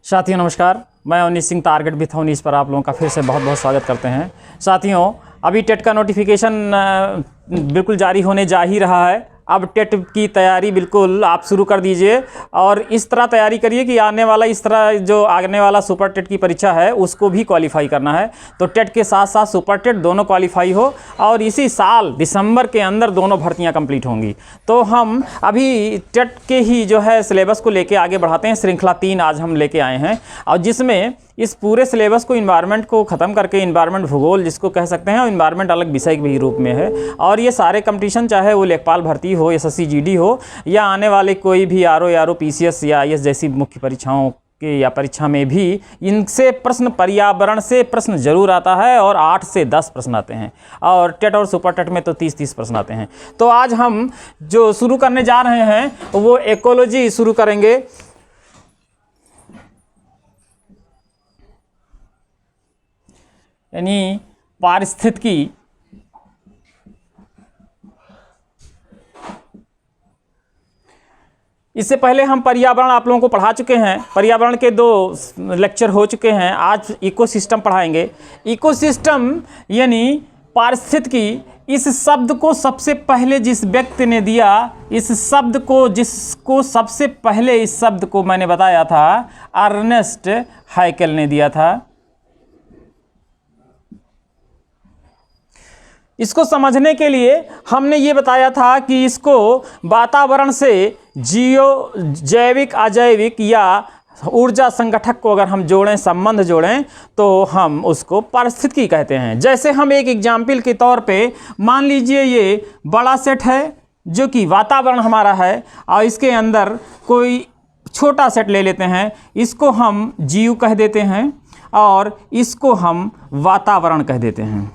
साथियों नमस्कार, मैं अवनीश सिंह टारगेट विथ अवनीश पर आप लोगों का फिर से बहुत बहुत स्वागत करते हैं। साथियों, अभी टेट का नोटिफिकेशन बिल्कुल जारी होने जा ही रहा है। अब टेट की तैयारी बिल्कुल आप शुरू कर दीजिए और इस तरह तैयारी करिए कि आने वाला सुपर टेट की परीक्षा है उसको भी क्वालिफाई करना है। तो टेट के साथ साथ सुपर टेट दोनों क्वालिफाई हो और इसी साल दिसंबर के अंदर दोनों भर्तियां कंप्लीट होंगी। तो हम अभी टेट के ही जो है सिलेबस को लेके आगे बढ़ाते हैं। श्रृंखला 3 आज हम लेके आए हैं और जिसमें इस पूरे सिलेबस को इन्वायरमेंट को ख़त्म करके इन्वायरमेंट भूगोल जिसको कह सकते हैं, इन्वायरमेंट अलग विषय के भी रूप में है। और ये सारे कंपटीशन चाहे वो लेखपाल भर्ती हो, एसएससी जीडी हो या आने वाले कोई भी आरओ पीसीएस या आईएएस जैसी मुख्य परीक्षाओं के या परीक्षा में भी इनसे प्रश्न, पर्यावरण से प्रश्न जरूर आता है और 8 से 10 प्रश्न आते हैं और टेट और सुपर टेट में तो 30-30 प्रश्न आते हैं। तो आज हम जो शुरू करने जा रहे हैं वो इकोलॉजी शुरू करेंगे। यानी पारिस्थितिकी। इससे पहले हम पर्यावरण आप लोगों को पढ़ा चुके हैं। पर्यावरण के 2 लेक्चर हो चुके हैं। आज इकोसिस्टम पढ़ाएंगे। इकोसिस्टम यानी पारिस्थितिकी, इस शब्द को सबसे पहले जिस व्यक्ति ने दिया, जिसको सबसे पहले इस शब्द को मैंने बताया था, अर्नेस्ट हैकेल ने दिया था। इसको समझने के लिए हमने ये बताया था कि इसको वातावरण से जैविक, अजैविक या ऊर्जा संगठक को अगर हम जोड़ें, संबंध जोड़ें, तो हम उसको पारिस्थितिकी कहते हैं। जैसे हम एक एग्जाम्पल के तौर पे मान लीजिए ये बड़ा सेट है जो कि वातावरण हमारा है और इसके अंदर कोई छोटा सेट ले लेते हैं, इसको हम जीव कह देते हैं और इसको हम वातावरण कह देते हैं।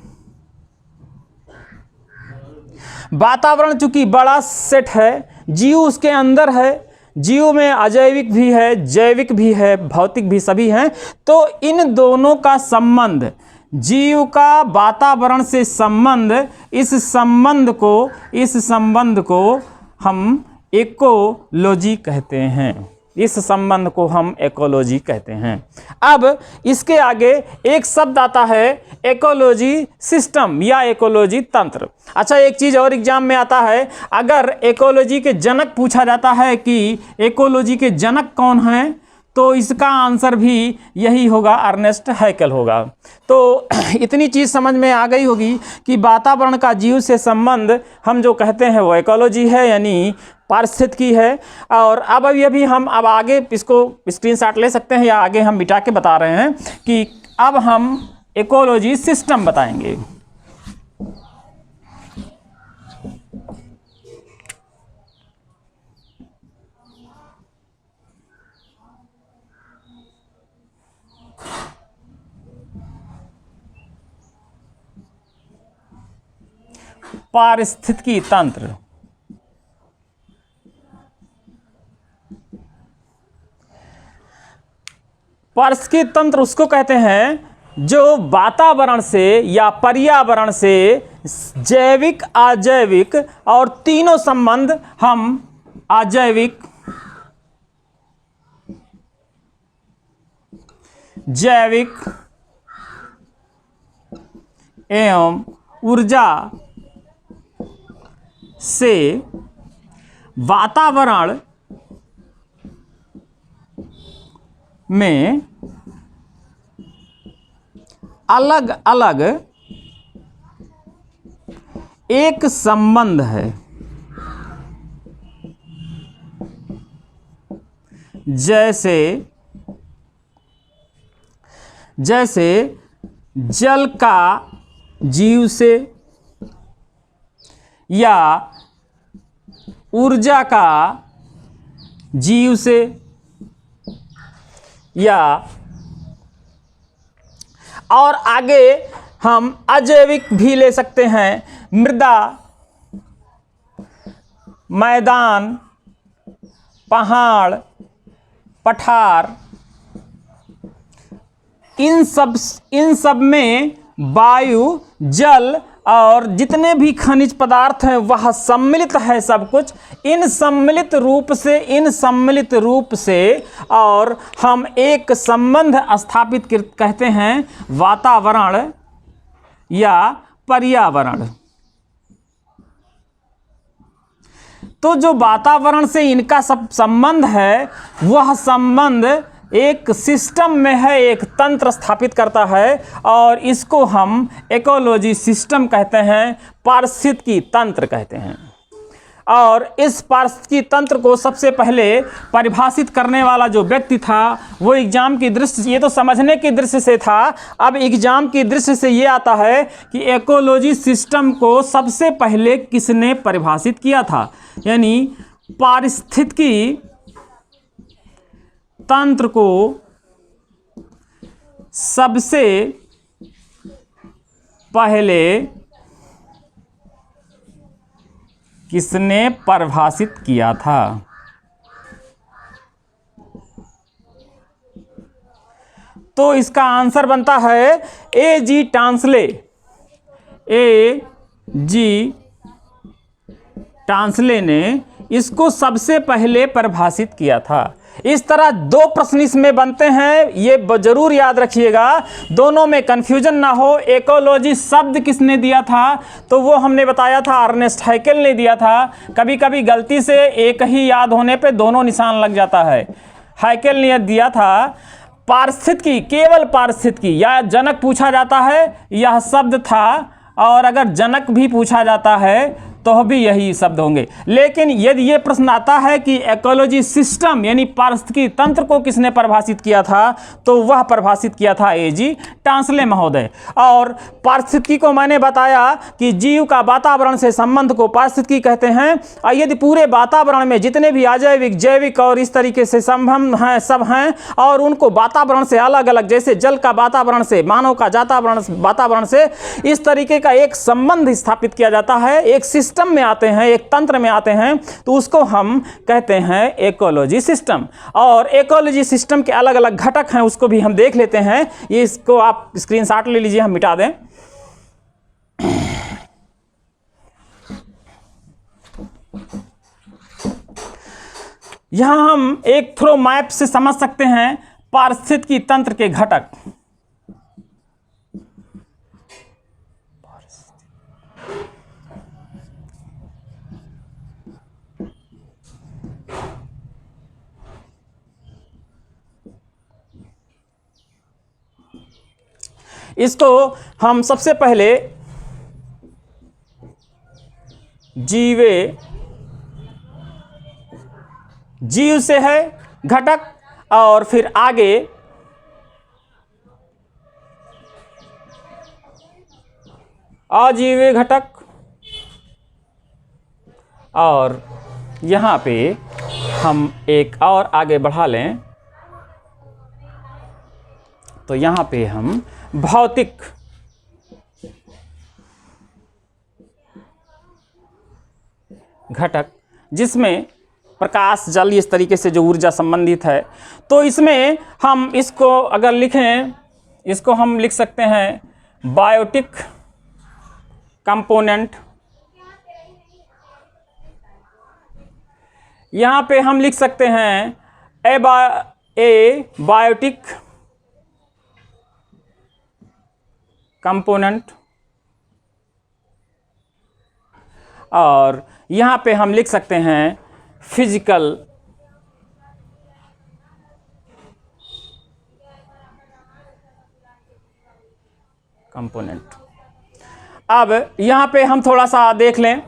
वातावरण चूंकि बड़ा सेट है, जीव उसके अंदर है, जीव में अजैविक भी है, जैविक भी है, भौतिक भी, सभी हैं। तो इन दोनों का संबंध, जीव का वातावरण से संबंध, इस संबंध को हम इकोलॉजी कहते हैं। इस संबंध को हम इकोलॉजी कहते हैं। अब इसके आगे एक शब्द आता है इकोलॉजी सिस्टम या इकोलॉजी तंत्र। अच्छा, एक चीज़ और एग्जाम में आता है, अगर इकोलॉजी के जनक पूछा जाता है कि इकोलॉजी के जनक कौन हैं, तो इसका आंसर भी यही होगा, अर्नेस्ट हैकेल होगा। तो इतनी चीज़ समझ में आ गई होगी कि वातावरण का जीव से संबंध हम जो कहते हैं वो इकोलॉजी है, यानी पारिस्थितिकी है। और अब अभी हम अब आगे इसको स्क्रीनशॉट ले सकते हैं या आगे हम मिटा के बता रहे हैं कि अब हम इकोलॉजी सिस्टम बताएंगे। पारिस्थितिकी तंत्र, पारिस्थितिकी तंत्र उसको कहते हैं जो वातावरण से या पर्यावरण से जैविक, अजैविक और तीनों संबंध हम अजैविक, जैविक एवं ऊर्जा से वातावरण में अलग अलग एक संबंध है। जैसे जल का जीव से या ऊर्जा का जीव से या और आगे हम अजैविक भी ले सकते हैं, मृदा, मैदान, पहाड़, पठार, इन सब में वायु, जल और जितने भी खनिज पदार्थ हैं वह सम्मिलित है सब कुछ। इन सम्मिलित रूप से और हम एक संबंध स्थापित कहते हैं वातावरण या पर्यावरण। तो जो वातावरण से इनका सब संबंध है वह संबंध एक सिस्टम में है, एक तंत्र स्थापित करता है और इसको हम इकोलॉजी सिस्टम कहते हैं, पारिस्थितिकी तंत्र कहते हैं। और इस पारिस्थितिकी तंत्र को सबसे पहले परिभाषित करने वाला जो व्यक्ति था वो एग्जाम की दृष्टि से, ये तो समझने की दृष्टि से था, अब एग्जाम की दृष्टि से ये आता है कि इकोलॉजी सिस्टम को सबसे पहले किसने परिभाषित किया था। यानी पारिस्थितिकी तंत्र को सबसे पहले किसने परिभाषित किया था। तो इसका आंसर बनता है A.G. टांसले। A.G. टांसले ने इसको सबसे पहले परिभाषित किया था। इस तरह दो प्रश्न इसमें बनते हैं, ये जरूर याद रखिएगा, दोनों में कंफ्यूजन ना हो। इकोलॉजी शब्द किसने दिया था तो वो हमने बताया था अर्नेस्ट हैकेल ने दिया था। कभी कभी गलती से एक ही याद होने पे दोनों निशान लग जाता है। हैकेल ने दिया था पारिस्थितिकी, केवल पारिस्थितिकी, या जनक पूछा जाता है यह शब्द था, और अगर जनक भी पूछा जाता है तो भी यही शब्द होंगे। लेकिन यदि ये प्रश्न आता है कि इकोलॉजी सिस्टम यानी पारिस्थितिकी तंत्र को किसने परिभाषित किया था तो वह परिभाषित किया था A.G. टांसले महोदय। और पारिस्थितिकी को मैंने बताया कि जीव का वातावरण से संबंध को पारिस्थितिकी कहते हैं। और यदि पूरे वातावरण में जितने भी अजैविक, जैविक और इस तरीके से संबंध हैं सब हैं और उनको वातावरण से अलग अलग, जैसे जल का वातावरण से, मानव का वातावरण से इस तरीके का एक संबंध स्थापित किया जाता है, एक सिस्टम में आते हैं, एक तंत्र में आते हैं, तो उसको हम कहते हैं इकोलॉजी सिस्टम। और इकोलॉजी सिस्टम के अलग अलग घटक हैं, उसको भी हम देख लेते हैं। ये इसको आप स्क्रीनशॉट ले लीजिए, हम मिटा दें। यहां हम एक थ्रो मैप से समझ सकते हैं पारिस्थितिकी तंत्र के घटक। इसको हम सबसे पहले जीव से है घटक, और फिर आगे अजीव घटक, और यहां पे हम एक और आगे बढ़ा लें तो यहां पे हम भौतिक घटक, जिसमें प्रकाश, जल, इस तरीके से जो ऊर्जा संबंधित है, तो इसमें हम इसको अगर लिखें, इसको हम लिख सकते हैं बायोटिक कंपोनेंट। यहां पे हम लिख सकते हैं ए बायोटिक कंपोनेंट, और यहां पे हम लिख सकते हैं फिजिकल कंपोनेंट। अब यहां पे हम थोड़ा सा देख लें,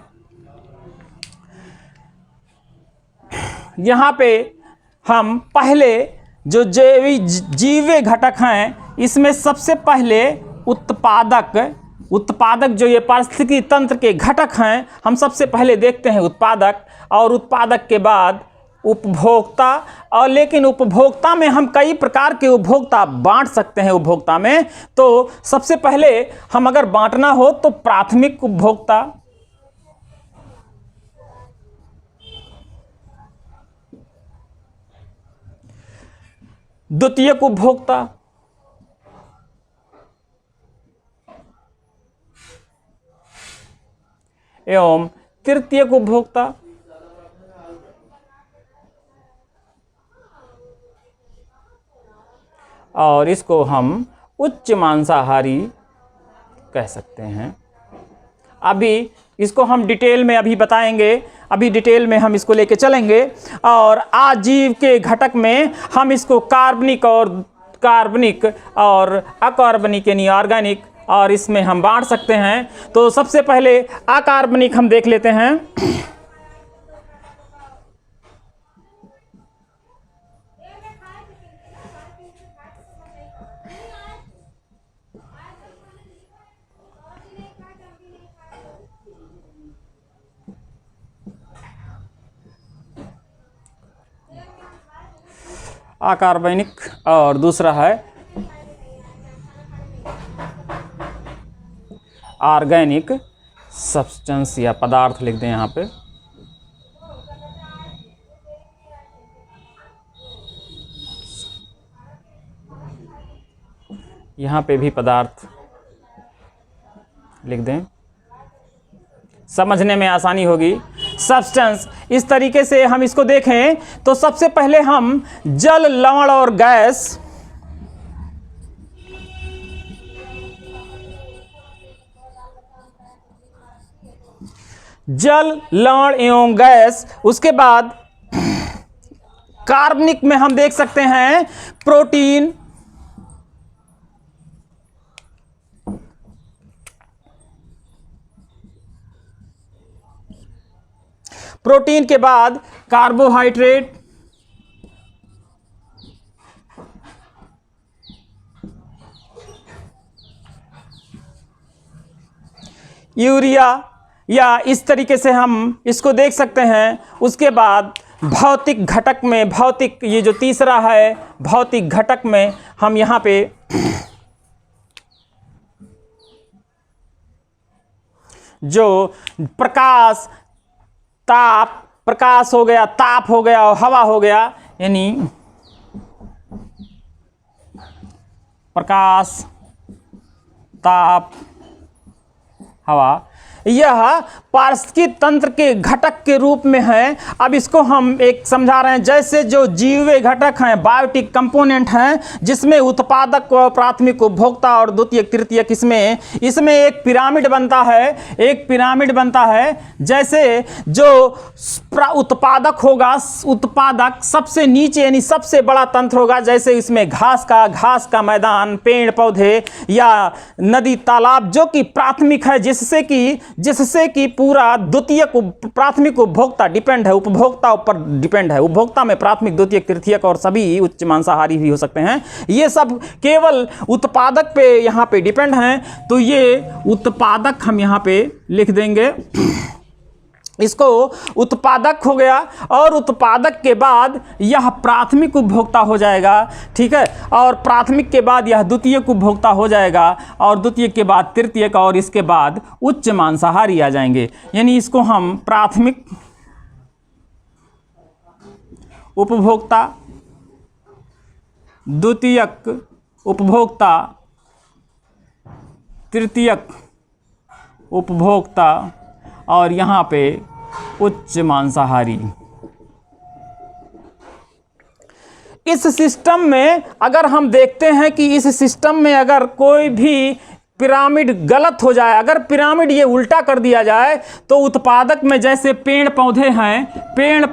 यहां पे हम पहले जो जीव घटक हैं इसमें सबसे पहले उत्पादक जो ये पारिस्थितिकी तंत्र के घटक हैं, हम सबसे पहले देखते हैं उत्पादक, और उत्पादक के बाद उपभोक्ता। और लेकिन उपभोक्ता में हम कई प्रकार के उपभोक्ता बांट सकते हैं। उपभोक्ता में तो सबसे पहले हम अगर बांटना हो तो प्राथमिक उपभोक्ता, द्वितीयक उपभोक्ता, एवं तृतीयक उपभोक्ता। और इसको हम उच्च मांसाहारी कह सकते हैं। अभी इसको हम डिटेल में अभी बताएंगे, अभी डिटेल में हम इसको लेके चलेंगे। और आजीव के घटक में हम इसको कार्बनिक और अकार्बनिक यानी ऑर्गेनिक, और इसमें हम बांट सकते हैं। तो सबसे पहले अकार्बनिक हम देख लेते हैं। अकार्बनिक और दूसरा है ऑर्गेनिक सब्सटेंस या पदार्थ लिख दें यहाँ पे। यहाँ पे भी पदार्थ लिख दें, समझने में आसानी होगी। सब्सटेंस, इस तरीके से हम इसको देखें तो सबसे पहले हम जल, लवण और गैस, जल, लवण एवं गैस, उसके बाद कार्बनिक में हम देख सकते हैं प्रोटीन, प्रोटीन के बाद कार्बोहाइड्रेट, यूरिया, या इस तरीके से हम इसको देख सकते हैं। उसके बाद भौतिक घटक में, भौतिक, ये जो तीसरा है भौतिक घटक में, हम यहाँ पे जो प्रकाश, ताप, प्रकाश हो गया, ताप हो गया और हवा हो गया, यानी प्रकाश, ताप, हवा, यह पारिस्थितिकी तंत्र के घटक के रूप में है। अब इसको हम एक समझा रहे हैं, जैसे जो जीवय घटक हैं, बायोटिक कंपोनेंट हैं, जिसमें उत्पादक, प्राथमिक, उपभोक्ता और द्वितीयक, तृतीयक, इसमें एक पिरामिड बनता है, एक पिरामिड बनता है। जैसे जो उत्पादक होगा, उत्पादक सबसे नीचे यानी सबसे बड़ा तंत्र होगा, जैसे इसमें घास का मैदान, पेड़ पौधे या नदी तालाब, जो कि प्राथमिक है, जिससे कि पूरा द्वितीयक, प्राथमिक उपभोक्ता डिपेंड है, उपभोक्ता ऊपर डिपेंड है। उपभोक्ता में प्राथमिक, द्वितीयक, तृतीयक और सभी उच्च मांसाहारी भी हो सकते हैं। ये सब केवल उत्पादक पे यहाँ पे डिपेंड हैं। तो ये उत्पादक हम यहाँ पे लिख देंगे, इसको उत्पादक हो गया। और उत्पादक के बाद यह प्राथमिक उपभोक्ता हो जाएगा, ठीक है। और प्राथमिक के बाद यह द्वितीयक उपभोक्ता हो जाएगा, और द्वितीयक के बाद तृतीयक, और इसके बाद उच्च मांसाहारी आ जाएंगे। यानी इसको हम प्राथमिक उपभोक्ता, द्वितीयक उपभोक्ता, तृतीयक उपभोक्ता, और यहाँ पे उच्च मांसाहारी। इस सिस्टम में अगर हम देखते हैं कि इस सिस्टम में अगर कोई भी पिरामिड गलत हो जाए, अगर पिरामिड ये उल्टा कर दिया जाए, तो उत्पादक में जैसे पेड़ पौधे हैं, पेड़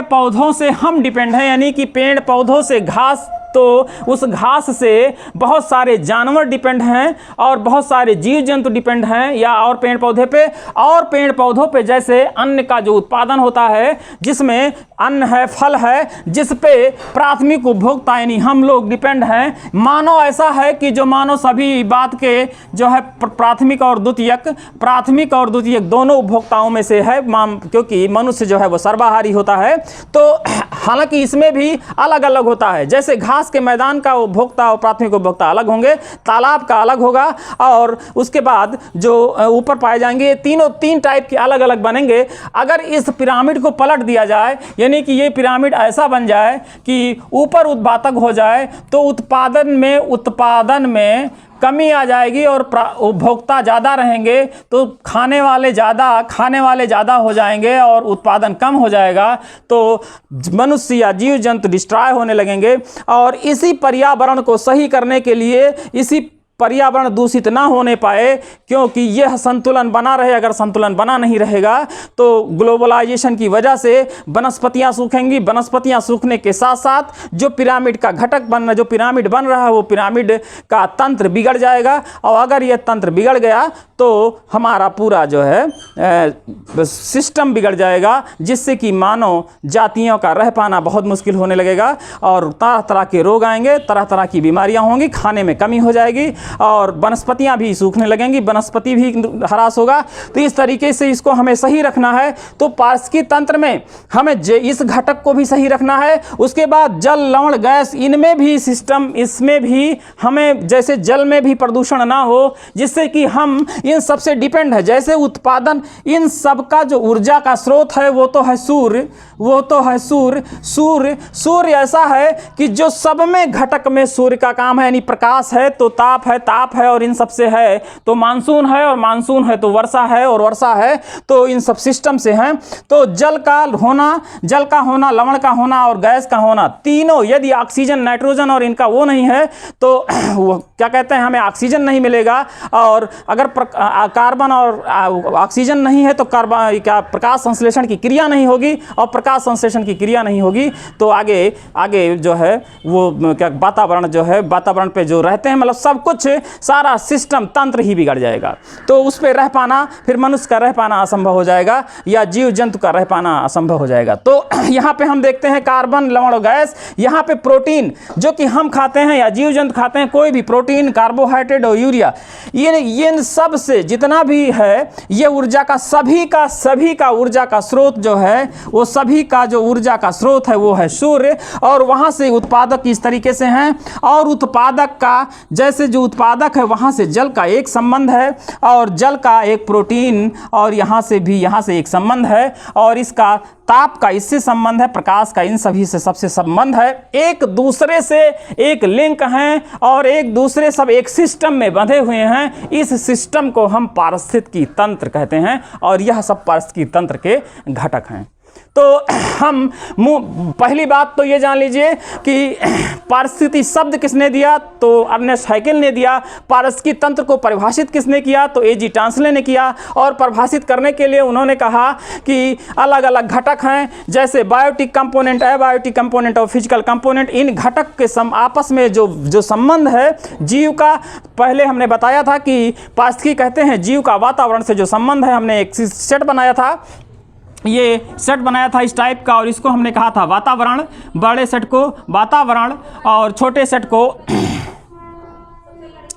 पौधों से हम डिपेंड हैं, यानी कि पेड़ पौधों से घास, तो उस घास से बहुत सारे जानवर डिपेंड हैं और बहुत सारे जीव जंतु डिपेंड हैं, या और पेड़ पौधे पे, और पेड़ पौधों पे जैसे अन्न का जो उत्पादन होता है, जिसमें अन्न है, फल है, जिस पे प्राथमिक उपभोक्ता यानी हम लोग डिपेंड हैं। मानव ऐसा है कि जो मानव सभी बात के जो है प्राथमिक और द्वितीयक दोनों उपभोक्ताओं में से है, क्योंकि मनुष्य जो है वो सर्वाहारी होता है। तो हालांकि इसमें भी अलग अलग होता है, जैसे घास के मैदान का उपभोक्ता और प्राथमिक उपभोक्ता अलग होंगे, तालाब का अलग होगा, और उसके बाद जो ऊपर पाए जाएंगे, तीन टाइप के अलग अलग बनेंगे। अगर इस पिरामिड को पलट दिया जाए, यानी कि ये पिरामिड ऐसा बन जाए कि ऊपर उत्पादक हो जाए, तो उत्पादन में कमी आ जाएगी और उपभोक्ता ज़्यादा रहेंगे तो खाने वाले ज़्यादा हो जाएंगे और उत्पादन कम हो जाएगा, तो मनुष्य या जीव जंतु डिस्ट्रॉय होने लगेंगे। और इसी पर्यावरण को सही करने के लिए, इसी पर्यावरण दूषित ना होने पाए, क्योंकि यह संतुलन बना रहे। अगर संतुलन बना नहीं रहेगा तो ग्लोबलाइजेशन की वजह से वनस्पतियां सूखेंगी। वनस्पतियां सूखने के साथ साथ जो पिरामिड का घटक जो पिरामिड बन रहा है वो पिरामिड का तंत्र बिगड़ जाएगा। और अगर यह तंत्र बिगड़ गया तो हमारा पूरा जो है सिस्टम बिगड़ जाएगा, जिससे कि मानव जातियों का रह पाना बहुत मुश्किल होने लगेगा और तरह तरह के रोग आएंगे, तरह तरह की बीमारियां होंगी, खाने में कमी हो जाएगी और वनस्पतियां भी सूखने लगेंगी, वनस्पति भी ह्रास होगा। तो इस तरीके से इसको हमें सही रखना है। तो पारिस्थितिकी तंत्र में हमें इस घटक को भी सही रखना है। उसके बाद जल, लवण, गैस, इनमें भी सिस्टम, इसमें भी हमें, जैसे जल में भी प्रदूषण ना हो, जिससे कि हम इन सब से डिपेंड है। जैसे उत्पादन, इन सब का जो ऊर्जा का स्रोत है वो तो है सूर्य, सूर्य ऐसा है कि जो सब में घटक में सूर्य का काम है, यानी प्रकाश है तो ताप है और इन सब से है तो मानसून है, और मानसून है तो वर्षा है, और वर्षा है तो इन सब सिस्टम से हैं। तो जल का होना, लवण का होना और गैस का होना, तीनों, यदि ऑक्सीजन, नाइट्रोजन और इनका वो नहीं है तो वो क्या कहते हैं, हमें ऑक्सीजन नहीं मिलेगा। और अगर कार्बन और ऑक्सीजन नहीं है तो प्रकाश संश्लेषण की क्रिया नहीं होगी, और प्रकाश संश्लेषण की क्रिया नहीं होगी तो आगे जो है वो क्या वातावरण जो है, वातावरण पे जो रहते हैं, मतलब सब कुछ, सारा सिस्टम, तंत्र ही बिगड़ जाएगा। तो उस पे रह पाना, फिर मनुष्य का रह पाना असंभव हो जाएगा या जीव जंतु का रह पाना असंभव हो जाएगा। तो यहाँ पे हम देखते हैं कार्बन, लवण और गैस। यहाँ पे प्रोटीन जो कि हम खाते हैं या जीव जंतु खाते हैं, कोई भी प्रोटीन, कार्बोहाइड्रेट और यूरिया, इन सब से जितना भी है ये ऊर्जा का, सभी का ऊर्जा का स्रोत जो है, वो सभी का जो ऊर्जा का स्रोत है वो है सूर्य। और वहाँ से उत्पादक इस तरीके से हैं, और उत्पादक का, जैसे जो उत्पादक है वहाँ से जल का एक संबंध है, और जल का एक प्रोटीन, और यहाँ से एक संबंध है, और इसका ताप का इससे संबंध है, प्रकाश का इन सभी से सबसे संबंध है। एक दूसरे से एक लिंक हैं और एक दूसरे सब एक सिस्टम में बंधे हुए हैं। इस सिस्टम को हम पारिस्थितिकी तंत्र कहते हैं, और यह सब पारिस्थितिकी तंत्र के घटक हैं। तो हम पहली बात तो ये जान लीजिए कि पारिस्थितिकी शब्द किसने दिया, तो अर्नेस्ट हैकेल ने दिया। पारिस्थितिकी तंत्र को परिभाषित किसने किया, तो A.G. टांसले ने किया। और परिभाषित करने के लिए उन्होंने कहा कि अलग अलग घटक हैं, जैसे बायोटिक कंपोनेंट, एबायोटिक कंपोनेंट और फिजिकल कंपोनेंट। इन घटक के आपस में जो संबंध है जीव का, पहले हमने बताया था कि पारिस्थितिकी कहते हैं जीव का वातावरण से जो संबंध है। हमने एक सेट बनाया था, ये सेट बनाया था इस टाइप का, और इसको हमने कहा था वातावरण। बड़े सेट को वातावरण और छोटे सेट को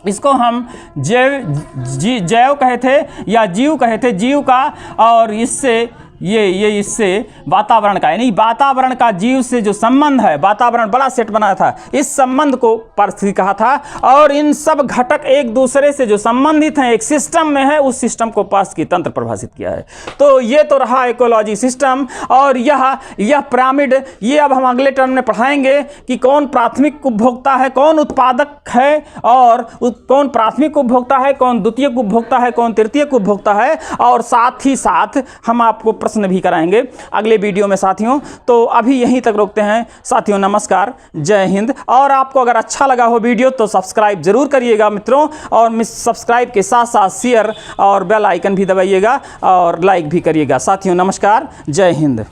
इसको हम जैव कहे थे या जीव कहे थे, जीव का। और इससे ये इससे वातावरण का, यानी वातावरण का जीव से जो संबंध है, वातावरण बड़ा सेट बनाया था, इस संबंध को पारिस्थितिकी कहा था। और इन सब घटक एक दूसरे से जो संबंधित हैं, एक सिस्टम में है, उस सिस्टम को पारिस्थितिकी तंत्र परिभाषित किया है। तो ये तो रहा इकोलॉजी सिस्टम। और यह पिरामिड, ये अब हम अगले टर्म में पढ़ाएंगे कि कौन प्राथमिक उपभोक्ता है, कौन उत्पादक है, और कौन प्राथमिक उपभोक्ता है, कौन द्वितीयक उपभोक्ता है, कौन तृतीयक उपभोक्ता है। और साथ ही साथ हम आपको प्रश्न भी कराएंगे अगले वीडियो में साथियों। तो अभी यहीं तक रोकते हैं साथियों। नमस्कार, जय हिंद। और आपको अगर अच्छा लगा हो वीडियो तो सब्सक्राइब जरूर करिएगा मित्रों, और सब्सक्राइब के साथ साथ शेयर और बेल आइकन भी दबाइएगा और लाइक भी करिएगा साथियों। नमस्कार, जय हिंद।